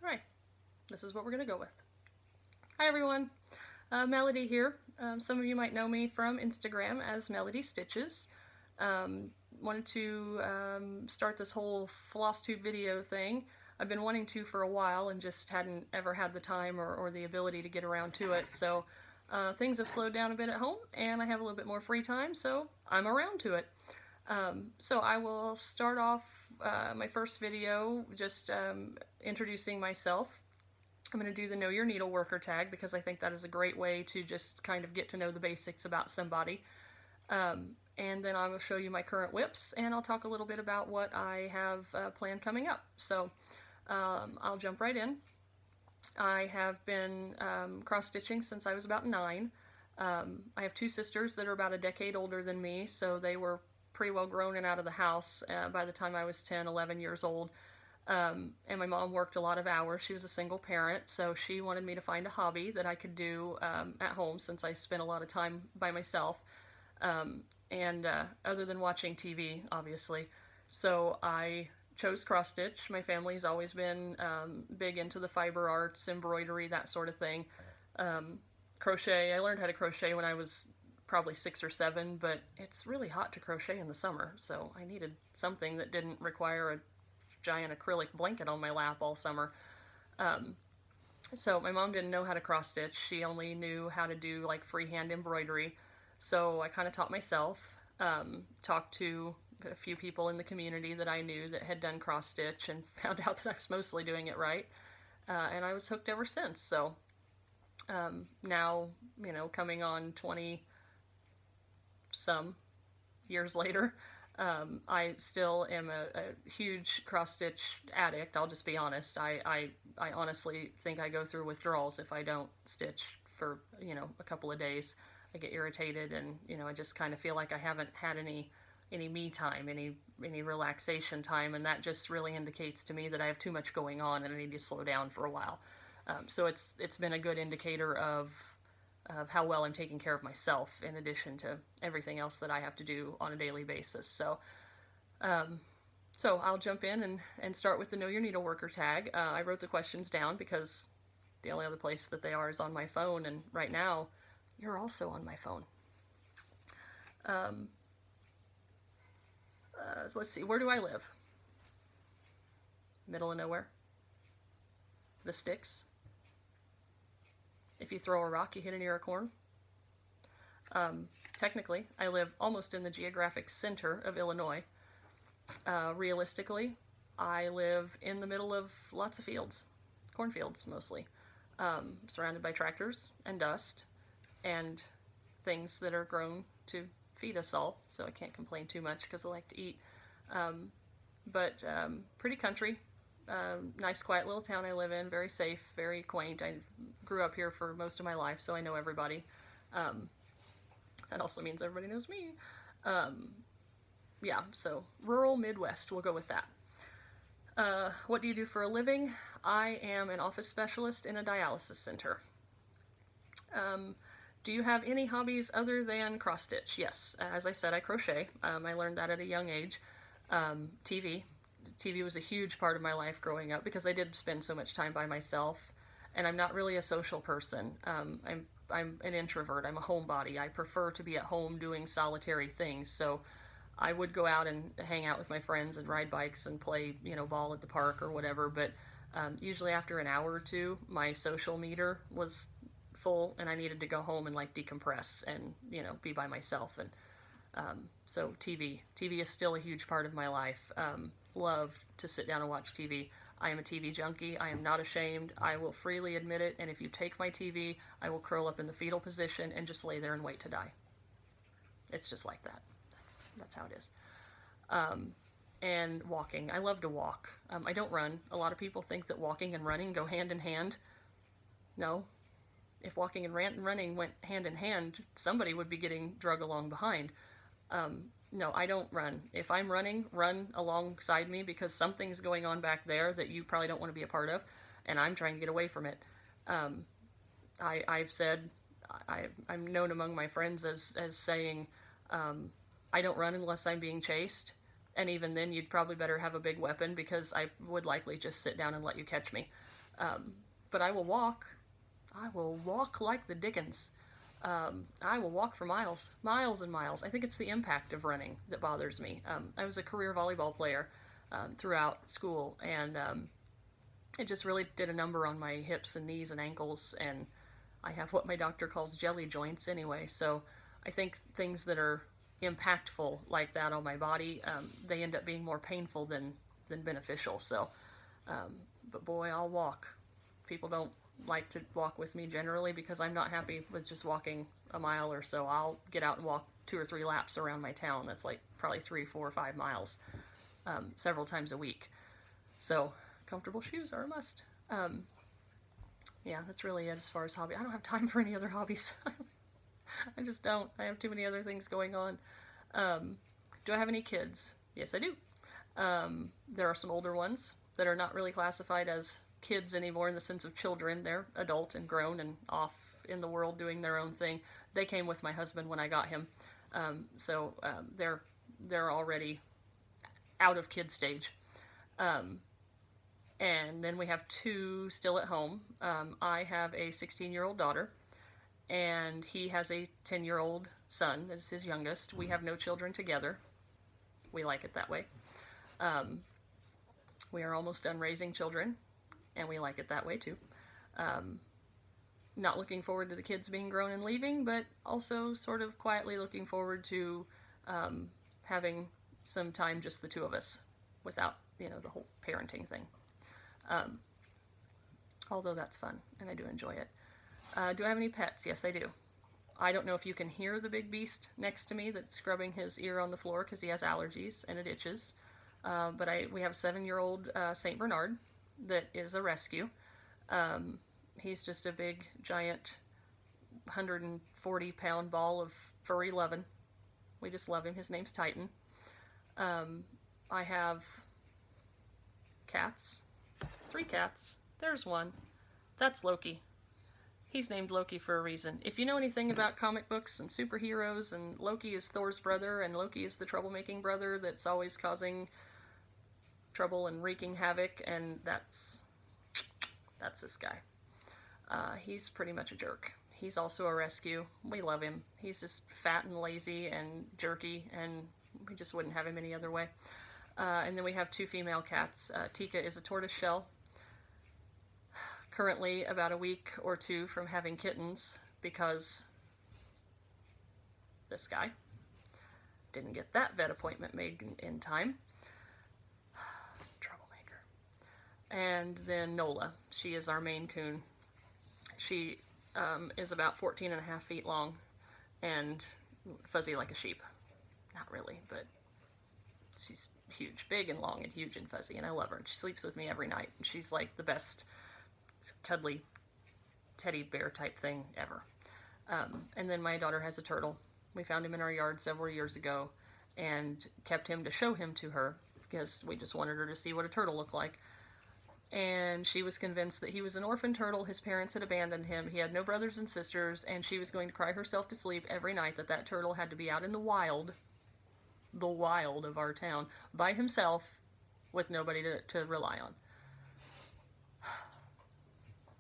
Alright, this is what we're going to go with. Hi everyone, Melody here. Some of you might know me from Instagram as Melody Stitches. Wanted to start this whole Flosstube video thing. I've been wanting to for a while and just hadn't ever had the time or the ability to get around to it. So things have slowed down a bit at home and I have a little bit more free time, so I'm around to it. So I will start off my first video just introducing myself. I'm going to do the Know Your Needleworker tag because I think that is a great way to just kind of get to know the basics about somebody. And then I will show you my current whips and I'll talk a little bit about what I have planned coming up. So I'll jump right in. I have been cross-stitching since I was about 9. I have 2 sisters that are about a decade older than me, so they were pretty well grown and out of the house by the time I was 10, 11 years old. And my mom worked a lot of hours. She was a single parent, so she wanted me to find a hobby that I could do at home since I spent a lot of time by myself, and other than watching TV, obviously. So I chose cross-stitch. My family's always been big into the fiber arts, embroidery, that sort of thing. Crochet, I learned how to crochet when I was probably 6 or 7, but it's really hot to crochet in the summer, so I needed something that didn't require a giant acrylic blanket on my lap all summer. So my mom didn't know how to cross stitch. She only knew how to do like freehand embroidery. So I kind of taught myself, talked to a few people in the community that I knew that had done cross stitch and found out that I was mostly doing it right. And I was hooked ever since. So now, you know, coming on 20 some years later, I still am a huge cross-stitch addict. I'll just be honest. I honestly think I go through withdrawals if I don't stitch for, you know, a couple of days. I get irritated and, you know, I just kind of feel like I haven't had any me time, any relaxation time, and that just really indicates to me that I have too much going on and I need to slow down for a while. So it's been a good indicator of how well I'm taking care of myself in addition to everything else that I have to do on a daily basis. So so I'll jump in and start with the Know Your Needleworker tag. I wrote the questions down because the only other place that they are is on my phone, and right now you're also on my phone. So let's see, where do I live? Middle of nowhere? The sticks? If you throw a rock, you hit an ear of corn. Technically, I live almost in the geographic center of Illinois. Realistically, I live in the middle of lots of fields, cornfields mostly, surrounded by tractors and dust and things that are grown to feed us all, so I can't complain too much because I like to eat. But pretty country. Nice quiet little town I live in, very safe, very quaint. I grew up here for most of my life, so I know everybody. That also means everybody knows me. Yeah, so rural Midwest, we'll go with that. What do you do for a living? I am an office specialist in a dialysis center. Do you have any hobbies other than cross-stitch? Yes, as I said, I crochet. I learned that at a young age. TV was a huge part of my life growing up because I did spend so much time by myself, and I'm not really a social person. I'm an introvert. I'm a homebody. I prefer to be at home doing solitary things. So I would go out and hang out with my friends and ride bikes and play, you know, ball at the park or whatever. But usually after an hour or two, my social meter was full, and I needed to go home and like decompress and, you know, be by myself. And so TV is still a huge part of my life. Love to sit down and watch TV. I am a TV junkie. I am not ashamed. I will freely admit it, and if you take my TV, I will curl up in the fetal position and just lay there and wait to die. It's just like that. That's how it is. And walking. I love to walk. I don't run. A lot of people think that walking and running go hand in hand. No. If walking and running went hand in hand, somebody would be getting drug along behind. No, I don't run. If I'm running, run alongside me because something's going on back there that you probably don't want to be a part of, and I'm trying to get away from it. I've said, I'm known among my friends as saying, I don't run unless I'm being chased, and even then you'd probably better have a big weapon because I would likely just sit down and let you catch me. But I will walk. I will walk like the dickens. I will walk for miles, miles and miles. I think it's the impact of running that bothers me. I was a career volleyball player throughout school, and it just really did a number on my hips and knees and ankles, and I have what my doctor calls jelly joints anyway. So I think things that are impactful like that on my body, they end up being more painful than beneficial. So, but boy, I'll walk. People don't like to walk with me generally because I'm not happy with just walking a mile or so. I'll get out and walk 2 or 3 laps around my town. That's like probably 3, 4, or 5 miles, several times a week. So comfortable shoes are a must. Yeah, that's really it as far as hobby. I don't have time for any other hobbies. I just don't. I have too many other things going on. Do I have any kids? Yes, I do. There are some older ones that are not really classified as kids anymore in the sense of children. They're adult and grown and off in the world doing their own thing. They came with my husband when I got him. So they're already out of kid stage. And then we have 2 still at home. I have a 16-year-old daughter, and he has a 10-year-old son that is his youngest. We have no children together. We like it that way. We are almost done raising children, and we like it that way too. Not looking forward to the kids being grown and leaving, but also sort of quietly looking forward to having some time just the 2 of us without, the whole parenting thing. Although that's fun, and I do enjoy it. Do I have any pets? Yes, I do. I don't know if you can hear the big beast next to me that's scrubbing his ear on the floor because he has allergies and it itches. But we have a 7-year-old St. Bernard that is a rescue. He's just a big, giant, 140-pound ball of furry lovin'. We just love him. His name's Titan. I have cats. 3 cats. There's one. That's Loki. He's named Loki for a reason. If you know anything about comic books and superheroes, and Loki is Thor's brother, and Loki is the troublemaking brother that's always causing trouble and wreaking havoc, and that's this guy. He's pretty much a jerk. He's also a rescue. We love him. He's just fat and lazy and jerky, and we just wouldn't have him any other way. And then we have 2 female cats. Tika is a tortoiseshell. Currently about a week or 2 from having kittens because this guy didn't get that vet appointment made in time. Troublemaker. And then Nola. She is our Maine Coon. She is about 14.5 feet long and fuzzy like a sheep. Not really, but she's huge, big and long and huge and fuzzy, and I love her. And she sleeps with me every night. She's like the best cuddly teddy bear type thing ever. And then my daughter has a turtle. We found him in our yard several years ago and kept him to show him to her because we just wanted her to see what a turtle looked like. And she was convinced that he was an orphan turtle. His parents had abandoned him. He had no brothers and sisters, and she was going to cry herself to sleep every night that turtle had to be out in the wild of our town, by himself, with nobody to rely on.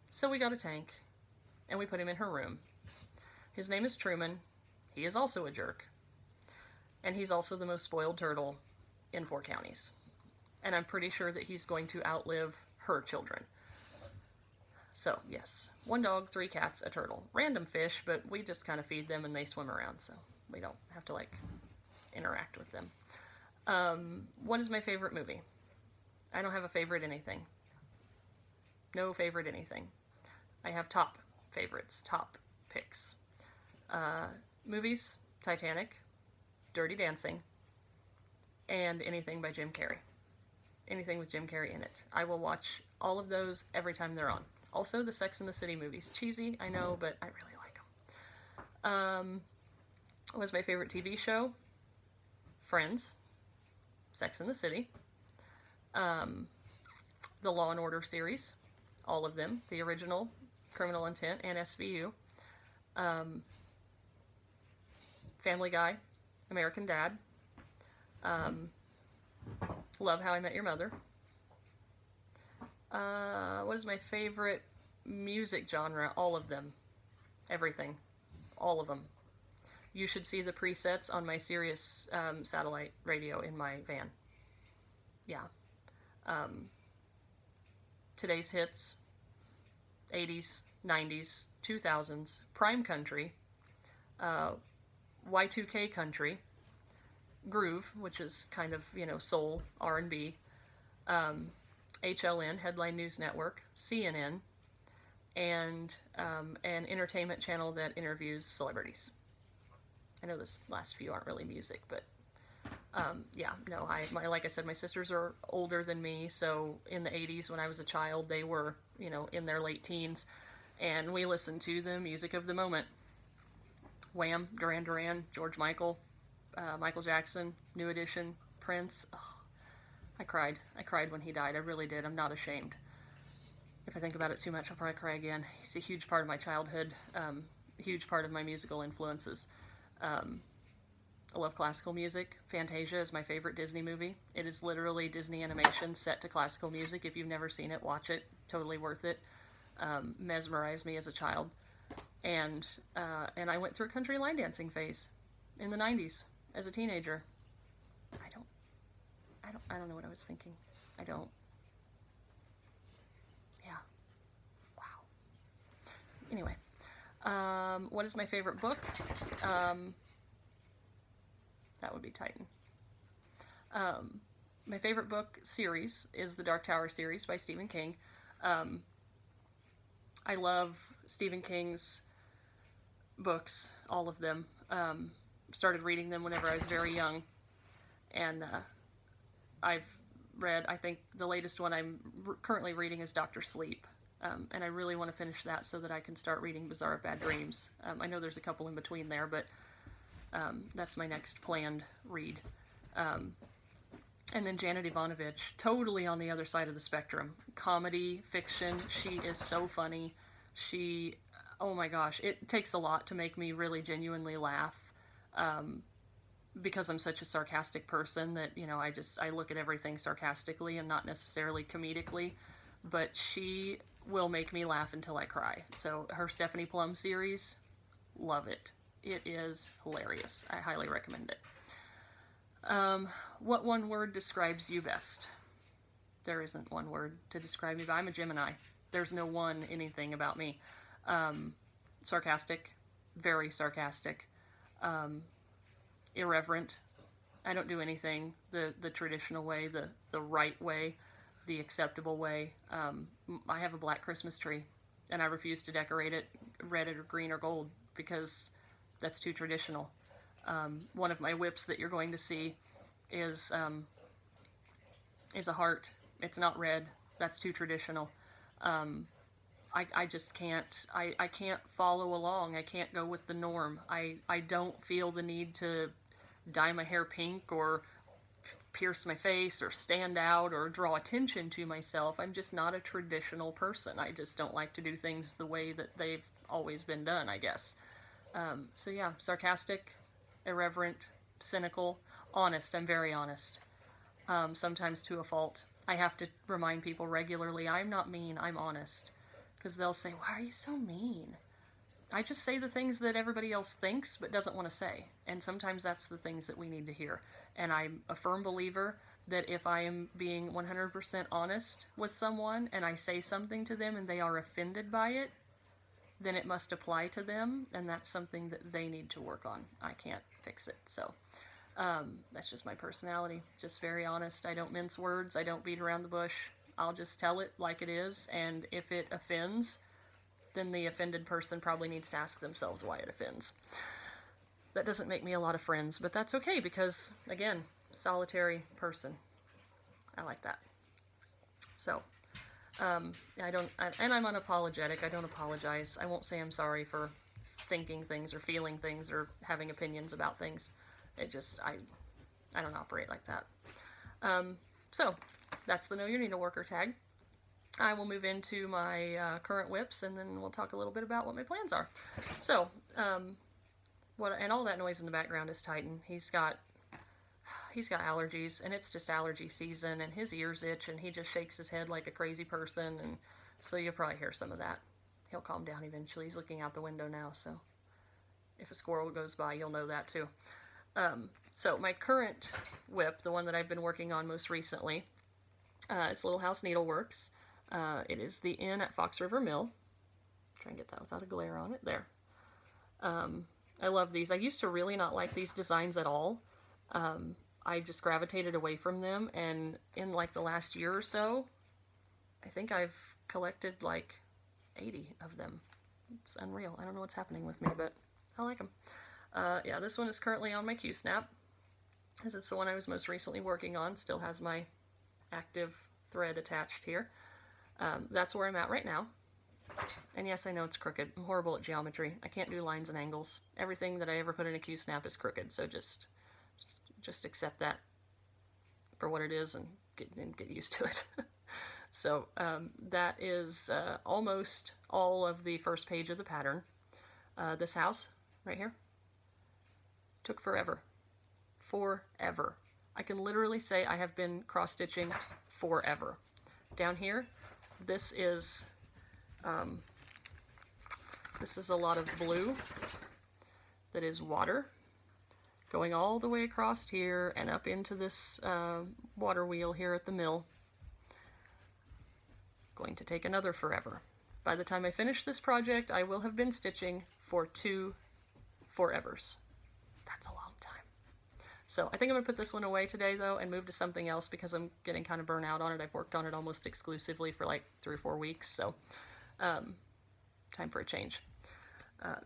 So we got a tank, and we put him in her room. His name is Truman. He is also a jerk. And he's also the most spoiled turtle in 4 counties. And I'm pretty sure that he's going to outlive her children. So, yes. 1 dog, 3 cats, a turtle. Random fish, but we just kind of feed them and they swim around, so we don't have to, interact with them. What is my favorite movie? I don't have a favorite anything. No favorite anything. I have top favorites, top picks. Movies, Titanic, Dirty Dancing, and anything by Jim Carrey. Anything with Jim Carrey in it. I will watch all of those every time they're on. Also, the Sex and the City movies. Cheesy, I know, but I really like them. What was my favorite TV show? Friends, Sex and the City, the Law and Order series, all of them, the original, Criminal Intent, and SVU, Family Guy, American Dad, love How I Met Your Mother, What is my favorite music genre? All of them. Everything. All of them. You should see the presets on my Sirius satellite radio in my van. Yeah. Today's hits, 80s, 90s, 2000s, Prime Country, Y2K Country, Groove, which is kind of, soul, R&B, HLN, Headline News Network, CNN, and an entertainment channel that interviews celebrities. I know this last few aren't really music, but yeah, no, like I said, my sisters are older than me, so in the 80s when I was a child, they were, in their late teens, and we listened to the music of the moment. Wham, Duran Duran, George Michael, Michael Jackson, New Edition, Prince. Oh, I cried. I cried when he died. I really did. I'm not ashamed. If I think about it too much, I'll probably cry again. He's a huge part of my childhood, huge part of my musical influences. I love classical music. Fantasia is my favorite Disney movie. It is literally Disney animation set to classical music. If you've never seen it, watch it. Totally worth it. Mesmerized me as a child. And I went through a country line dancing phase in the 90s as a teenager. I don't know what I was thinking. I don't. Yeah. Wow. Anyway. What is my favorite book? That would be Titan. My favorite book series is the Dark Tower series by Stephen King. I love Stephen King's books, all of them. Started reading them whenever I was very young, and I've read, I think the latest one I'm currently reading is Dr. Sleep, and I really want to finish that so that I can start reading Bizarre Bad Dreams. I know there's a couple in between there, but that's my next planned read. And then Janet Ivanovich, totally on the other side of the spectrum. Comedy, fiction, she is so funny. Oh my gosh, it takes a lot to make me really genuinely laugh, because I'm such a sarcastic person that, I look at everything sarcastically and not necessarily comedically, but she will make me laugh until I cry. So her Stephanie Plum series, love it. It is hilarious. I highly recommend it. What one word describes you best? There isn't one word to describe me, but I'm a Gemini. There's no one anything about me. Sarcastic, very sarcastic, irreverent. I don't do anything the traditional way, the right way, the acceptable way. I have a black Christmas tree, and I refuse to decorate it red or green or gold because that's too traditional. One of my whips that you're going to see is a heart. It's not red. That's too traditional. I just can't. I can't follow along. I can't go with the norm. I don't feel the need to dye my hair pink or pierce my face or stand out or draw attention to myself. I'm just not a traditional person. I just don't like to do things the way that they've always been done, I guess. So yeah, sarcastic, irreverent, cynical, honest. I'm very honest. Sometimes to a fault. I have to remind people regularly, I'm not mean, I'm honest. Because they'll say, why are you so mean? I just say the things that everybody else thinks but doesn't want to say. And sometimes that's the things that we need to hear. And I'm a firm believer that if I am being 100% honest with someone and I say something to them and they are offended by it, then it must apply to them, and that's something that they need to work on. I can't fix it. So that's just my personality. Just very honest. I don't mince words. I don't beat around the bush. I'll just tell it like it is, and if it offends, then the offended person probably needs to ask themselves why it offends. That doesn't make me a lot of friends, but that's okay because, again, solitary person. I like that. So, and I'm unapologetic. I don't apologize. I won't say I'm sorry for thinking things or feeling things or having opinions about things. It just, I don't operate like that. So, that's the Know Your Needleworker tag. I will move into my current whips, and then we'll talk a little bit about what my plans are. So, and all that noise in the background is Titan. He's got he's got allergies, and it's just allergy season, and his ears itch, and he just shakes his head like a crazy person, and so you'll probably hear some of that. He'll calm down eventually. He's looking out the window now, so if a squirrel goes by, you'll know that too. So my current whip, the one that I've been working on most recently, is Little House Needleworks. It is the Inn at Fox River Mill. Try and get that without a glare on it. There. I love these. I used to really not like these designs at all. I just gravitated away from them, and in like the last year or so, I think I've collected like 80 of them. It's unreal. I don't know what's happening with me, but I like them. Yeah, this one is currently on my Q-snap. This is the one I was most recently working on. Still has my active thread attached here. That's where I'm at right now. And yes, I know it's crooked. I'm horrible at geometry. I can't do lines and angles. Everything that I ever put in a Q-snap is crooked, so just accept that for what it is and get used to it. So that is almost all of the first page of the pattern. This house right here took forever. Forever. I can literally say I have been cross-stitching forever. Down here, this is a lot of blue that is water going all the way across here and up into this water wheel here at the mill. Going to take another forever. By the time I finish this project, I will have been stitching for 2 forevers. That's a long time. So I think I'm going to put this one away today, though, and move to something else because I'm getting kind of burnt out on it. I've worked on it almost exclusively for like 3 or 4 weeks, so time for a change.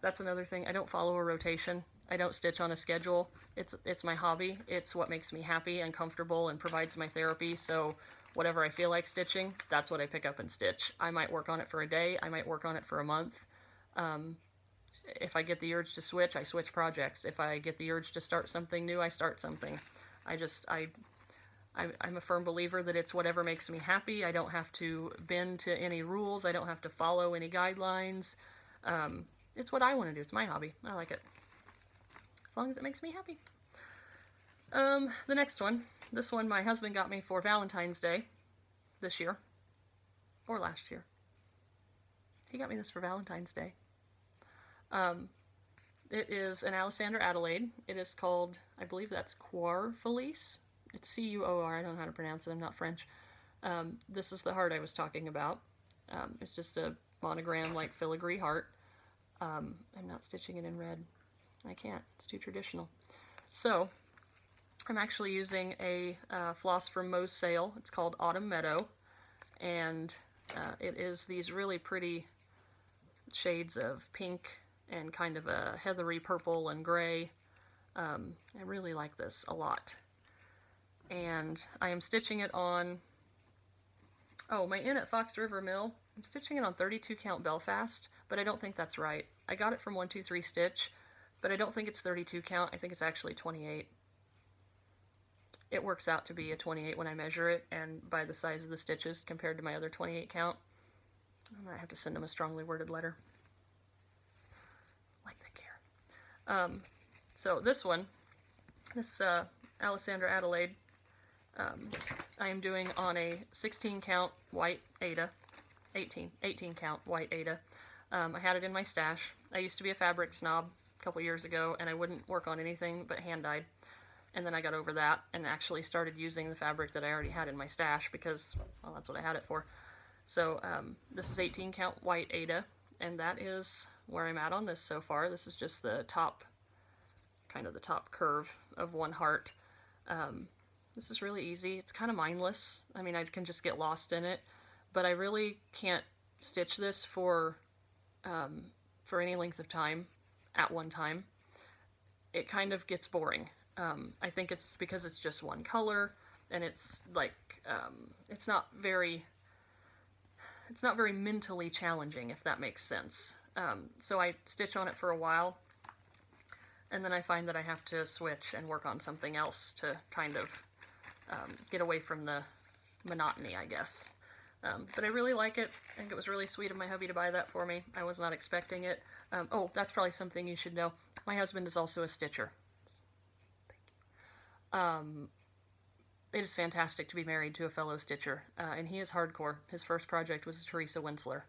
That's another thing. I don't follow a rotation. I don't stitch on a schedule. It's my hobby. It's what makes me happy and comfortable and provides my therapy, so whatever I feel like stitching, that's what I pick up and stitch. I might work on it for a day. I might work on it for a month. If I get the urge to switch, I switch projects. If I get the urge to start something new, I start something. I'm a firm believer that it's whatever makes me happy. I don't have to bend to any rules. I don't have to follow any guidelines. It's what I want to do. It's my hobby. I like it. As long as it makes me happy. The next one. This one my husband got me for Valentine's Day this year. Or last year. He got me this for Valentine's Day. It is an Alexander Adelaide. It is called, I believe that's Coeur Felice. It's C-U-O-R. I don't know how to pronounce it. I'm not French. This is the heart I was talking about. It's just a monogram like filigree heart. I'm not stitching it in red. I can't. It's too traditional. So I'm actually using a floss from Moe's Sale. It's called Autumn Meadow, and it is these really pretty shades of pink and kind of a heathery purple and gray. I really like this a lot. And I am stitching it on, my Inn at Fox River Mill. I'm stitching it on 32 count Belfast, but I don't think that's right. I got it from 123 Stitch, but I don't think it's 32 count. I think it's actually 28. It works out to be a 28 when I measure it, and by the size of the stitches compared to my other 28 count. I might have to send them a strongly worded letter. Like they care. So this one, this Alexander Adelaide, I am doing on a 16 count white Aida, 18 count white Aida. I had it in my stash. I used to be a fabric snob a couple years ago, and I wouldn't work on anything but hand-dyed. And then I got over that and actually started using the fabric that I already had in my stash because, well, that's what I had it for. So this is 18 count white Aida, and that is where I'm at on this so far. This is just the top, kind of the top curve of one heart. This is really easy. It's kind of mindless. I mean, I can just get lost in it, but I really can't stitch this for any length of time at one time. It kind of gets boring. I think it's because it's just one color, and it's like, it's not very mentally challenging, if that makes sense. So I stitch on it for a while, and then I find that I have to switch and work on something else to kind of get away from the monotony, I guess. But I really like it. I think it was really sweet of my hubby to buy that for me. I was not expecting it. Oh, that's probably something you should know. My husband is also a stitcher. it is fantastic to be married to a fellow stitcher, and he is hardcore. His first project was Teresa Winsler,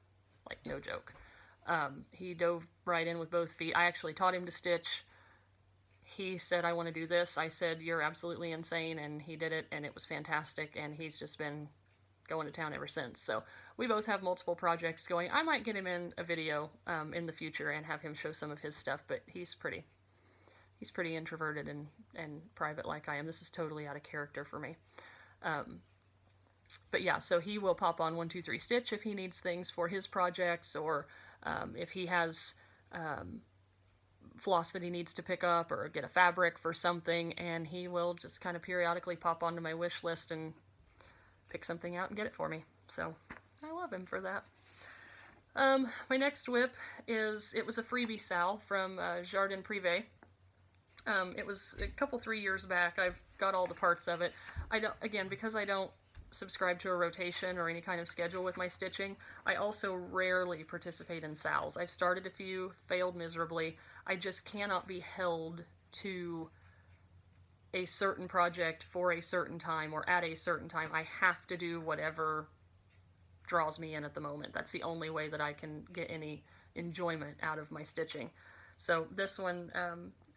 like no joke. He dove right in with both feet. I actually taught him to stitch. He said, I want to do this. I said, you're absolutely insane, and he did it, and it was fantastic, and he's just been going to town ever since. So we both have multiple projects going. I might get him in a video in the future and have him show some of his stuff, but he's pretty introverted and private like I am. This is totally out of character for me. But yeah, so he will pop on 123 Stitch if he needs things for his projects, or if he has floss that he needs to pick up or get a fabric for something, and he will just kind of periodically pop onto my wish list and pick something out and get it for me. So I love him for that. My next whip is, it was a freebie Sal from Jardin Privé. It was a couple, 3 years back. I've got all the parts of it. Because I don't subscribe to a rotation or any kind of schedule with my stitching, I also rarely participate in Sals. I've started a few, failed miserably. I just cannot be held to a certain project for a certain time or at a certain time. I have to do whatever draws me in at the moment. That's the only way that I can get any enjoyment out of my stitching. So this one,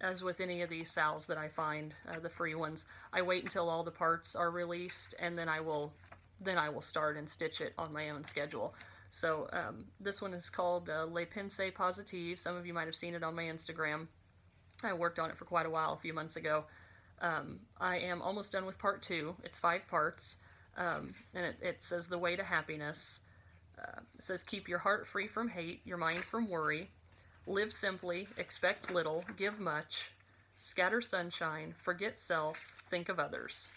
as with any of these Sals that I find, the free ones, I wait until all the parts are released, and then I will start and stitch it on my own schedule. So this one is called Les Pinces Positives. Some of you might have seen it on my Instagram. I worked on it for quite a while, a few months ago. I am almost done with part 2. It's 5 parts, and it says The Way to Happiness. It says, keep your heart free from hate, your mind from worry. Live simply, expect little, give much, scatter sunshine, forget self, think of others.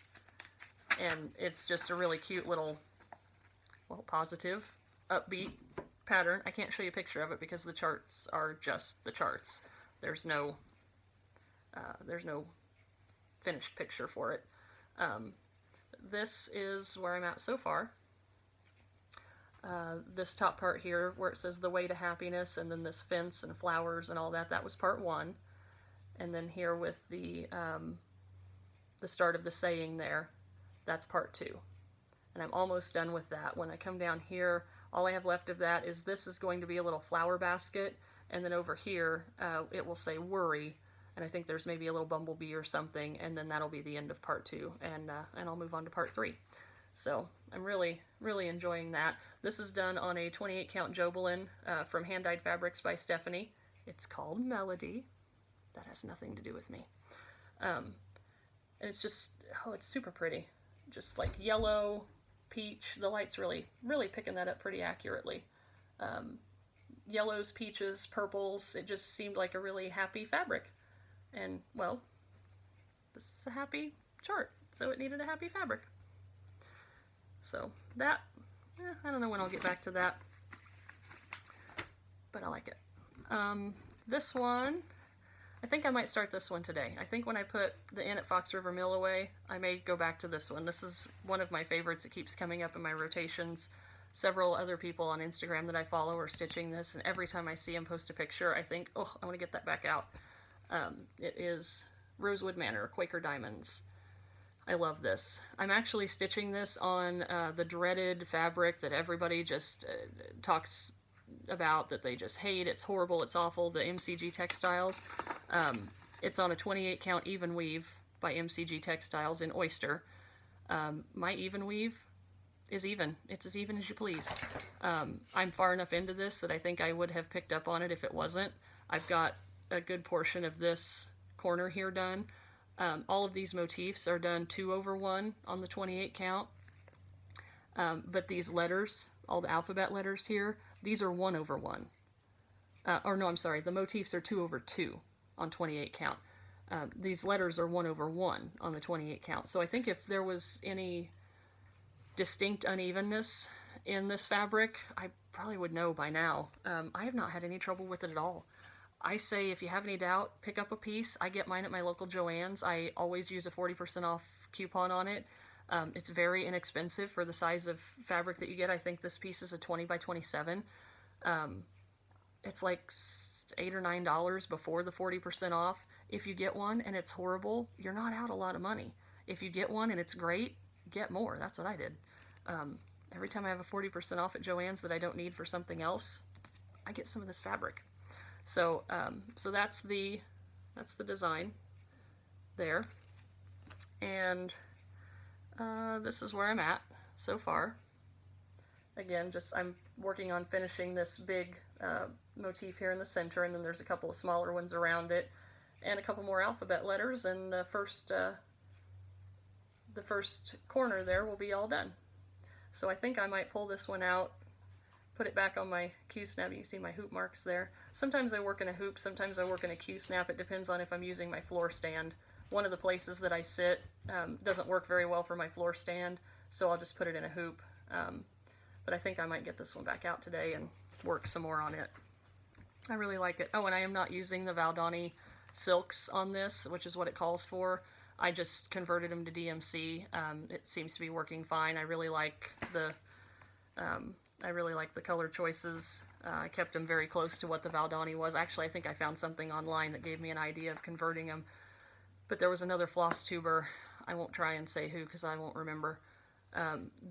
And it's just a really cute little, well, positive, upbeat pattern. I can't show you a picture of it because the charts are just the charts. There's no finished picture for it. This is where I'm at so far. This top part here where it says The Way to Happiness, and then this fence and flowers and all that, that was part 1. And then here with the start of the saying there, that's part 2. And I'm almost done with that. When I come down here, all I have left of that is this is going to be a little flower basket, and then over here it will say worry, and I think there's maybe a little bumblebee or something, and then that'll be the end of part 2, and I'll move on to part 3. So I'm really, really enjoying that. This is done on a 28 count Jobelin from Hand Dyed Fabrics by Stephanie. It's called Melody. That has nothing to do with me. And it's just, oh, it's super pretty. Just like yellow, peach. The light's really, really picking that up pretty accurately. Yellows, peaches, purples. It just seemed like a really happy fabric. And, well, this is a happy chart, so it needed a happy fabric. So that, I don't know when I'll get back to that, but I like it. This one, I think I might start this one today. I think when I put the Inn at Fox River Mill away, I may go back to this one. This is one of my favorites. It keeps coming up in my rotations. Several other people on Instagram that I follow are stitching this, and every time I see them post a picture, I think, oh, I want to get that back out. It is Rosewood Manor, Quaker Diamonds. I love this. I'm actually stitching this on the dreaded fabric that everybody just talks about, that they just hate. It's horrible, it's awful, the MCG Textiles. It's on a 28 count even weave by MCG Textiles in Oyster. My even weave is even. It's as even as you please. I'm far enough into this that I think I would have picked up on it if it wasn't. I've got a good portion of this corner here done. All of these motifs are done 2/1 on the 28 count, but these letters, all the alphabet letters here, these are 1/1. Or no, I'm sorry, the motifs are 2/2 on 28 count. These letters are 1/1 on the 28 count. So I think if there was any distinct unevenness in this fabric, I probably would know by now. I have not had any trouble with it at all. I say if you have any doubt, pick up a piece. I get mine at my local Joann's. I always use a 40% off coupon on it. It's very inexpensive for the size of fabric that you get. I think this piece is a 20 by 27. It's like $8 or $9 before the 40% off. If you get one and it's horrible, you're not out a lot of money. if you get one and it's great, get more. That's what I did. Every time I have a 40% off at Joann's that I don't need for something else, I get some of this fabric. So so that's the design there, and this is where I'm at so far. Again, just I'm working on finishing this big motif here in the center, and then there's a couple of smaller ones around it, and a couple more alphabet letters, and the first corner there will be all done. So I think I might pull this one out, put it back on my Q-snap. You can see my hoop marks there. Sometimes I work in a hoop, sometimes I work in a Q-snap. It depends on if I'm using my floor stand. One of the places that I sit doesn't work very well for my floor stand, so I'll just put it in a hoop. But I think I might get this one back out today and work some more on it. I really like it. Oh, and I am not using the Valdani silks on this, which is what it calls for. I just converted them to DMC. It seems to be working fine. I really like the color choices. I kept them very close to what the Valdani was. Actually, I think I found something online that gave me an idea of converting them. But there was another Flosstuber, I won't try and say who because I won't remember,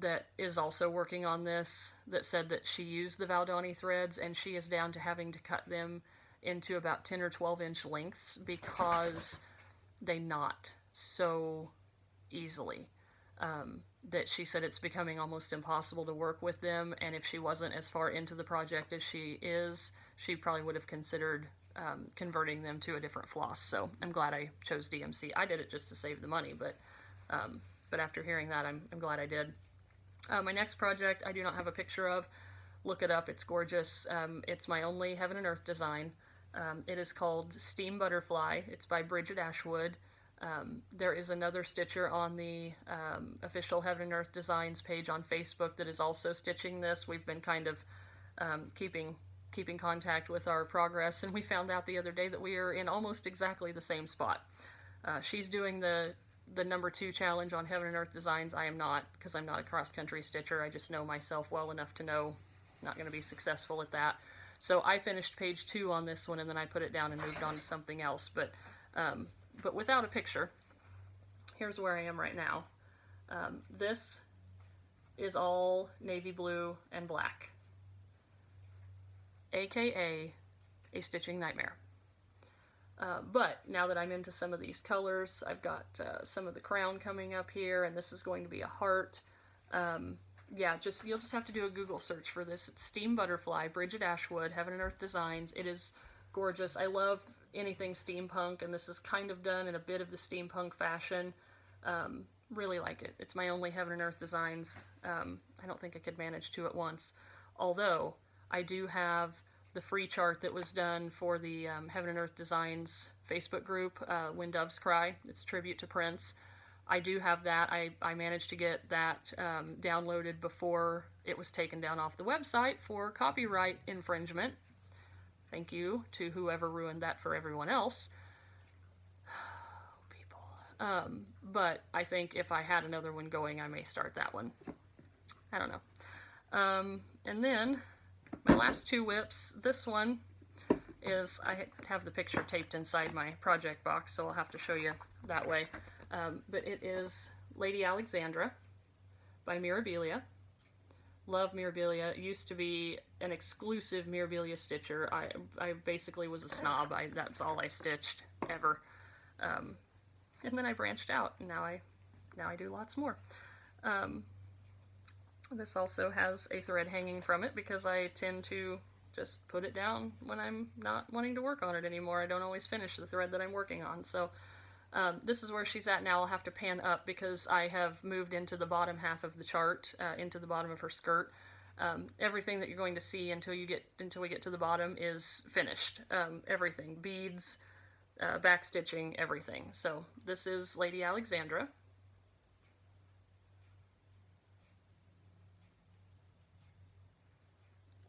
that is also working on this, that said that she used the Valdani threads and she is down to having to cut them into about 10 or 12 inch lengths because they knot so easily. That she said it's becoming almost impossible to work with them, and if she wasn't as far into the project as she is, she probably would have considered converting them to a different floss. So I'm glad I chose DMC. I did it just to save the money, but after hearing that, I'm glad I did. My next project I do not have a picture of. Look it up, it's gorgeous. It's my only Heaven and Earth design. It is called Steam Butterfly. It's by Bridget Ashwood. There is another stitcher on the official Heaven and Earth Designs page on Facebook that is also stitching this. We've been kind of keeping contact with our progress, and we found out the other day that we are in almost exactly the same spot. She's doing the number 2 challenge on Heaven and Earth Designs. I am not, because I'm not a cross-country stitcher. I just know myself well enough to know I'm not going to be successful at that. So I finished page 2 on this one, and then I put it down and moved on to something else. But without a picture, here's where I am right now. This is all navy blue and black, aka a stitching nightmare. But now that I'm into some of these colors, I've got some of the crown coming up here, and this is going to be a heart. Yeah, you'll just have to do a Google search for this. It's Steam Butterfly, Bridget Ashwood, Heaven and Earth Designs. It is gorgeous. I love anything steampunk, and this is kind of done in a bit of the steampunk fashion. Really like it. It's my only Heaven and Earth Designs. I don't think I could manage 2 at once. Although, I do have the free chart that was done for the Heaven and Earth Designs Facebook group, When Doves Cry. It's a tribute to Prince. I do have that. I managed to get that downloaded before it was taken down off the website for copyright infringement. Thank you to whoever ruined that for everyone else. People. But I think if I had another one going, I may start that one. I don't know. And then my last 2 whips. This one is, I have the picture taped inside my project box, so I'll have to show you that way. But it is Lady Alexandra by Mirabilia. Love Mirabilia. It used to be an exclusive Mirabilia stitcher. I basically was a snob. That's all I stitched ever. And then I branched out, and now I do lots more. This also has a thread hanging from it because I tend to just put it down when I'm not wanting to work on it anymore. I don't always finish the thread that I'm working on. So this is where she's at now. I'll have to pan up because I have moved into the bottom half of the chart, into the bottom of her skirt. Everything that you're going to see until we get to the bottom is finished. Everything, beads, back stitching, everything. So this is Lady Alexandra.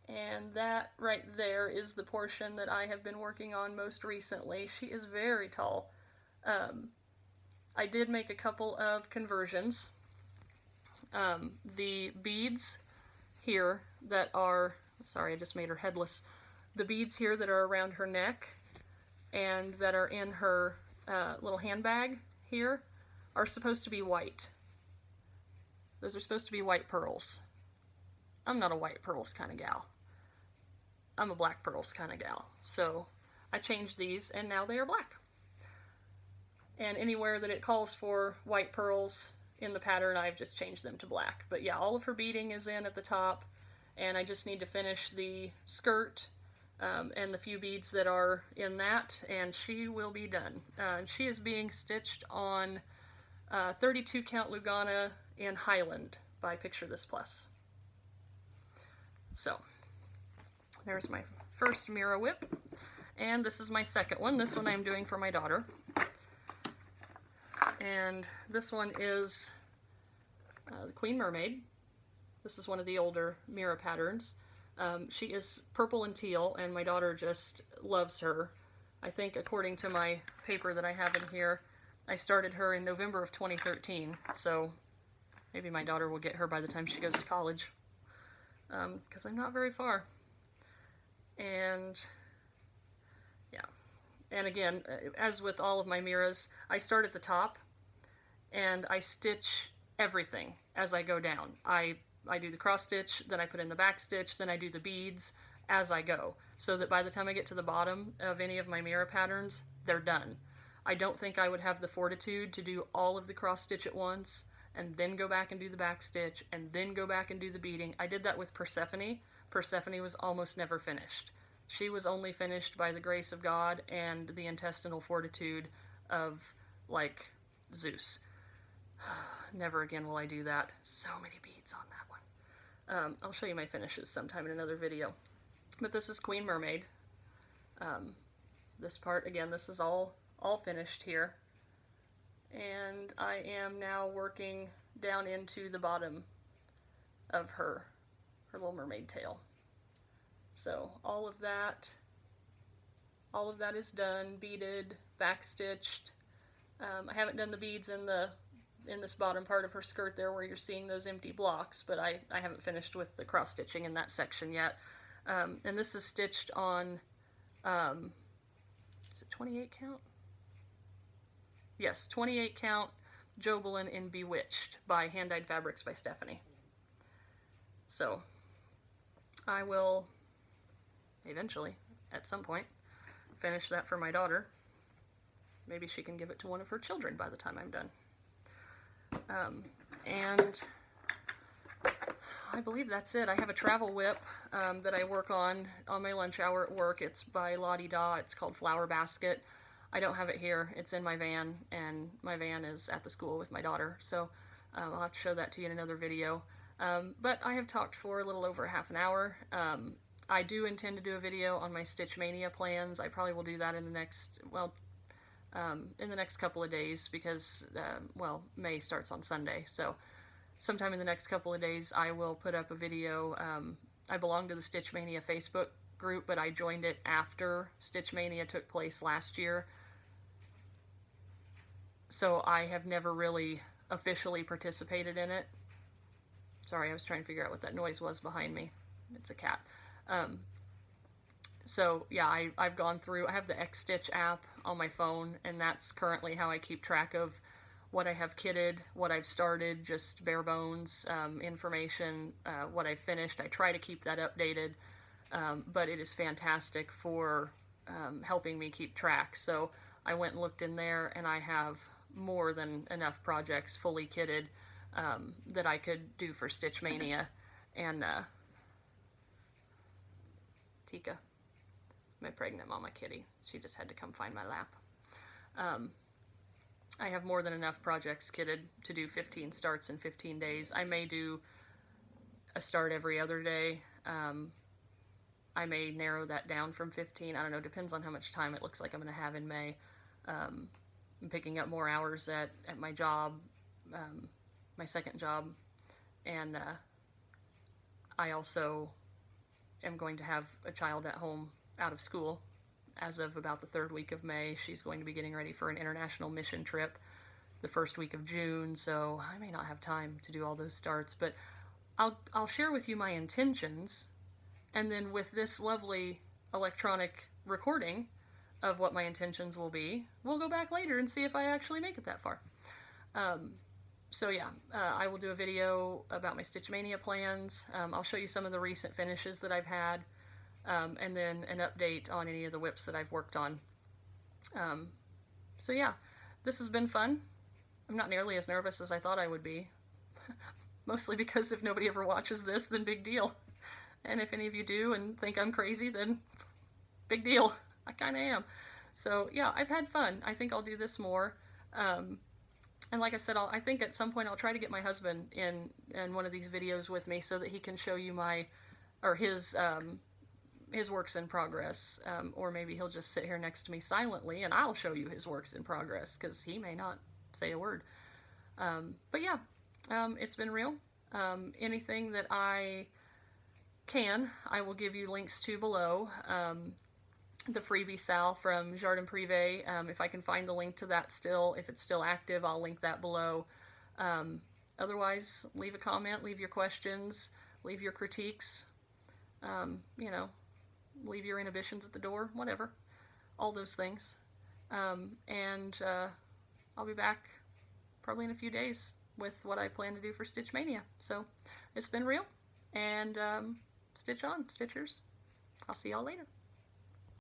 And that right there is the portion that I have been working on most recently. She is very tall. I did make a couple of conversions. The beads here that are, sorry, I just made her headless. The beads here that are around her neck and that are in her little handbag here are supposed to be white. Those are supposed to be white pearls. I'm not a white pearls kind of gal. I'm a black pearls kind of gal. So I changed these and now they are black. And anywhere that it calls for white pearls in the pattern, I've just changed them to black. But yeah, all of her beading is in at the top, and I just need to finish the skirt and the few beads that are in that, and she will be done. She is being stitched on 32 count Lugana in Highland by Picture This Plus. So there's my first Mira whip, and this is my second one. This one I'm doing for my daughter. And this one is the Queen Mermaid. This is one of the older Mira patterns. She is purple and teal, and my daughter just loves her. I think according to my paper that I have in here, I started her in November of 2013, so maybe my daughter will get her by the time she goes to college, because I'm not very far. And yeah, and again, as with all of my Miras, I start at the top, and I stitch everything as I go down. I do the cross stitch, then I put in the back stitch, then I do the beads as I go, so that by the time I get to the bottom of any of my Mira patterns, they're done. I don't think I would have the fortitude to do all of the cross stitch at once, and then go back and do the back stitch, and then go back and do the beading. I did that with Persephone. Persephone was almost never finished. She was only finished by the grace of God and the intestinal fortitude of, like, Zeus. Never again will I do that. So many beads on that one. I'll show you my finishes sometime in another video. But this is Queen Mermaid. This part, again, this is all finished here. And I am now working down into the bottom of her little mermaid tail. So all of that is done, beaded, back stitched. I haven't done the beads in this bottom part of her skirt there where you're seeing those empty blocks, but I haven't finished with the cross stitching in that section yet. And this is stitched on, is it 28 count? Yes, 28 count Jobelin in Bewitched by Hand Dyed Fabrics by Stephanie. So I will eventually, at some point, finish that for my daughter. Maybe she can give it to one of her children by the time I'm done. And I believe that's it. I have a travel whip that I work on my lunch hour at work. It's by Lottie Da. It's called Flower Basket. I don't have it here. It's in my van, and my van is at the school with my daughter. So I'll have to show that to you in another video. But I have talked for a little over half an hour. I do intend to do a video on my Stitch Mania plans. I probably will do that in the next, well, in the next couple of days because, well, May starts on Sunday. So sometime in the next couple of days I will put up a video. I belong to the Stitch Mania Facebook group, but I joined it after Stitch Mania took place last year. So I have never really officially participated in it. Sorry, I was trying to figure out what that noise was behind me. It's a cat. So yeah, I've gone through, I have the X-Stitch app on my phone, and that's currently how I keep track of what I have kitted, what I've started, just bare bones information, what I've finished. I try to keep that updated, but it is fantastic for helping me keep track. So I went and looked in there, and I have more than enough projects fully kitted that I could do for Stitch Mania. And Tika, my pregnant mama kitty, she just had to come find my lap. I have more than enough projects kitted to do 15 starts in 15 days. I may do a start every other day. I may narrow that down from 15. I don't know, depends on how much time it looks like I'm going to have in May. I'm picking up more hours at my job, my second job, and I also am going to have a child at home out of school as of about the third week of May. She's going to be getting ready for an international mission trip the first week of June, so I may not have time to do all those starts, but I'll share with you my intentions, and then with this lovely electronic recording of what my intentions will be, we'll go back later and see if I actually make it that far. So yeah, I will do a video about my Stitch Mania plans. I'll show you some of the recent finishes that I've had, and then an update on any of the whips that I've worked on. So yeah, this has been fun. I'm not nearly as nervous as I thought I would be. Mostly because if nobody ever watches this, then big deal. And if any of you do and think I'm crazy, then big deal. I kind of am. So yeah, I've had fun. I think I'll do this more. And like I said, I think at some point I'll try to get my husband in one of these videos with me so that he can show you his works in progress. Or maybe he'll just sit here next to me silently and I'll show you his works in progress because he may not say a word. But yeah, it's been real. Anything that I can, I will give you links to below. The freebie Sal from Jardin Privé, if I can find the link to that still, if it's still active, I'll link that below. Otherwise, leave a comment, leave your questions, leave your critiques, you know, leave your inhibitions at the door, whatever, all those things. And I'll be back probably in a few days with what I plan to do for Stitch Mania. So it's been real, and stitch on, Stitchers. I'll see y'all later.